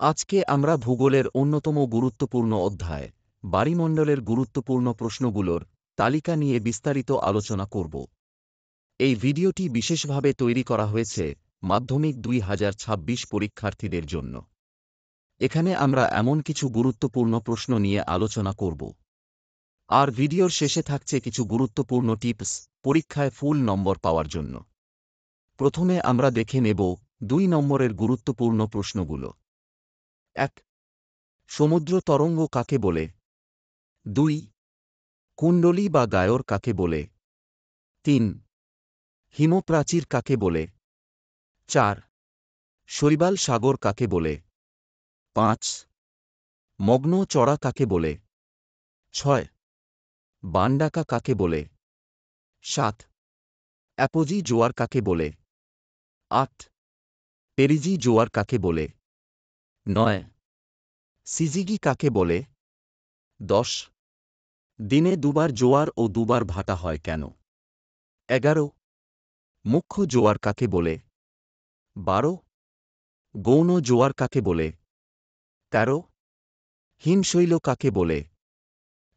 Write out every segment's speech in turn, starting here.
আজকে আমরা ভূগোলের অন্যতম গুরুত্বপূর্ণ অধ্যায় বায়ুমণ্ডলের গুরুত্বপূর্ণ প্রশ্নগুলোর তালিকা নিয়ে বিস্তারিত আলোচনা করব। এই ভিডিওটি বিশেষভাবে তৈরি করা হয়েছে মাধ্যমিক 2026 পরীক্ষার্থীদের জন্য। এখানে আমরা এমন কিছু গুরুত্বপূর্ণ প্রশ্ন নিয়ে আলোচনা করব। আর ভিডিওর শেষে থাকছে কিছু গুরুত্বপূর্ণ টিপস পরীক্ষায় ফুল নম্বর পাওয়ার জন্য। প্রথমে আমরা দেখে নেব 2 নম্বরের গুরুত্বপূর্ণ প্রশ্নগুলো। 1. সমুদ্র তরঙ্গ কাকে বলে? 2. কুণ্ডলী বা গায়র কাকে বলে? 3. হিমপ্রাচীর কাকে বলে? 4. শৈবাল সাগর কাকে বলে? 5. মগ্ন চড়া কাকে বলে? 6. বানডাকা কাকে বলে? 7. অ্যাপোজি জোয়ার কাকে বলে? 8. পেরিজি জোয়ার কাকে বলে? 9. সিজিগি কাকে বলে? 10. দিনে দুবার জোয়ার ও দুবার ভাটা হয় কেন? 11. মুখ্য জোয়ার কাকে বলে? 12. গৌণ জোয়ার কাকে বলে? 13. হিমশৈল কাকে বলে?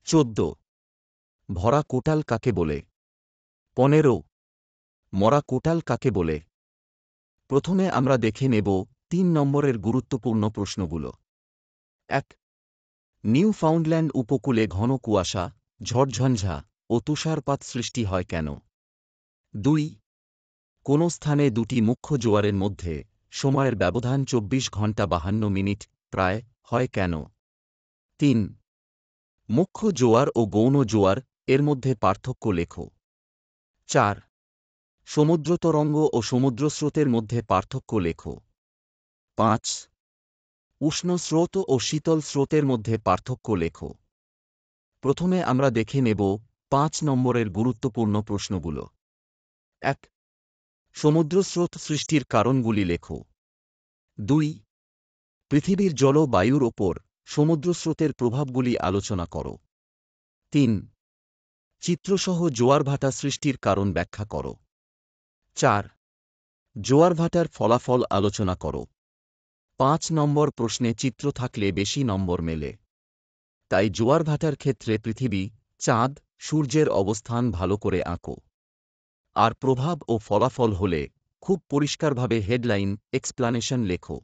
14. ভরা কোটাল কাকে বলে? 15. মরা কোটাল কাকে বলে? প্রথমে আমরা দেখে নেব 3 নম্বরের গুরুত্বপূর্ণ প্রশ্নগুলো। 1. নিউ ফাউন্ডল্যান্ড উপকূলে ঘন কুয়াশা, ঝড়ঝঞ্ঝা ও তুষারপাত সৃষ্টি হয় কেন? 2. কোন স্থানে দুটি মুখ্য জোয়ারের মধ্যে সময়ের ব্যবধান 24 ঘন্টা 52 মিনিট প্রায় হয় কেন? 3. মুখ্য জোয়ার ও গৌণ জোয়ার এর মধ্যে পার্থক্য লেখো। 4. সমুদ্র তরঙ্গ ও সমুদ্র স্রোতের মধ্যে পার্থক্য লেখো। 5. উষ্ণ স্রোত ও শীতল স্রোতের মধ্যে পার্থক্য লেখো। প্রথমে আমরা দেখে নেব 5 নম্বরের গুরুত্বপূর্ণ প্রশ্নগুলো। 1. সমুদ্র স্রোত সৃষ্টির কারণগুলি লেখো। 2. পৃথিবীর জল বায়ুর ওপর সমুদ্র স্রোতের প্রভাবগুলি আলোচনা করো। 3. চিত্রসহ জোয়ারভাটা সৃষ্টির কারণ ব্যাখ্যা করো। 4. জোয়ারভাটার ফলাফল আলোচনা করো। 5 নম্বর প্রশ্নে চিত্র থাকলে বেশি নম্বর মেলে। তাই জোয়ারভাটার ক্ষেত্রে পৃথিবী, চাঁদ, সূর্যের অবস্থান ভালো করে আঁকো। আর প্রভাব ও ফলাফল হলে খুব পরিষ্কারভাবে হেডলাইন এক্সপ্লানেশন লেখো।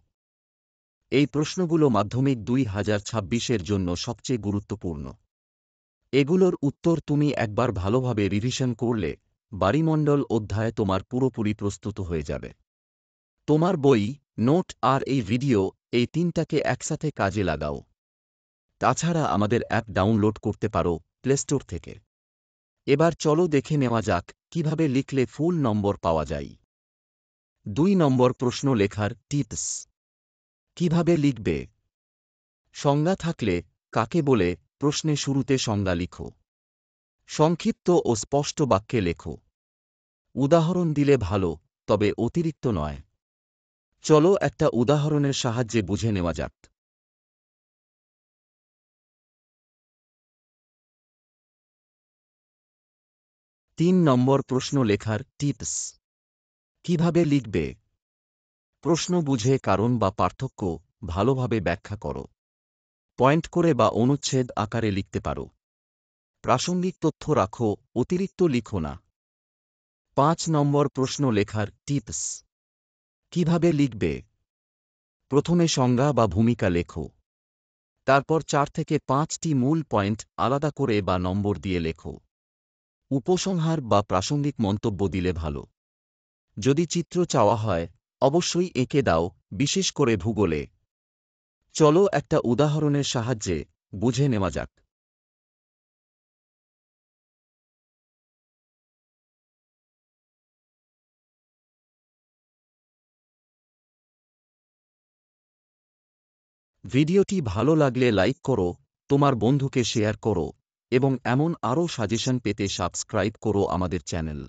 এই প্রশ্নগুলো মাধ্যমিক 2026-এর জন্য সবচেয়ে গুরুত্বপূর্ণ। এগুলোর উত্তর তুমি একবার ভালোভাবে রিভিশন করলে বায়ুমণ্ডল অধ্যায় তোমার পুরোপুরি প্রস্তুত হয়ে যাবে। তোমার বই, নোট আর এই ভিডিও এই তিনটাকে একসাথে কাজে লাগাও। তাছাড়া আমাদের অ্যাপ ডাউনলোড করতে পারো প্লে স্টোর থেকে। এবার চলো দেখে নেওয়া যাক কিভাবে লিখলে ফুল নম্বর পাওয়া যায়। 2 নম্বর প্রশ্ন লেখার টিপস। কিভাবে লিখবে? সংজ্ঞা থাকলে কাকে বলে প্রশ্নে শুরুতে সংজ্ঞা লিখো। সংক্ষিপ্ত ও স্পষ্ট বাক্যে লেখো। উদাহরণ দিলে ভালো, তবে অতিরিক্ত নয়। চলো একটা উদাহরণের সাহায্যে বুঝে নেওয়া যাক। 3 নম্বর প্রশ্ন লেখার টিপস। কিভাবে লিখবে? প্রশ্ন বুঝে কারণ বা পার্থক্য ভালোভাবে ব্যাখ্যা করো। পয়েন্ট করে বা অনুচ্ছেদ আকারে লিখতে পারো। প্রাসঙ্গিক তথ্য রাখো, অতিরিক্ত লিখো না। 5 নম্বর প্রশ্ন লেখার টিপস। কিভাবে লিখবে? প্রথমে সংজ্ঞা বা ভূমিকা লেখো। তারপর 4 থেকে 5টি মূল পয়েন্ট আলাদা করে বা নম্বর দিয়ে লেখো। উপসংহার বা প্রাসঙ্গিক মন্তব্য দিলে ভালো। যদি চিত্র চাওয়া হয় অবশ্যই এঁকে দাও, বিশেষ করে ভূগোলে। চলো একটা উদাহরণের সাহায্যে বুঝে নেওয়া যাক। ভিডিওটি ভালো লাগলে লাইক করো, তোমার বন্ধুকে শেয়ার করো এবং এমন আরও সাজেশন পেতে সাবস্ক্রাইব করো আমাদের চ্যানেল।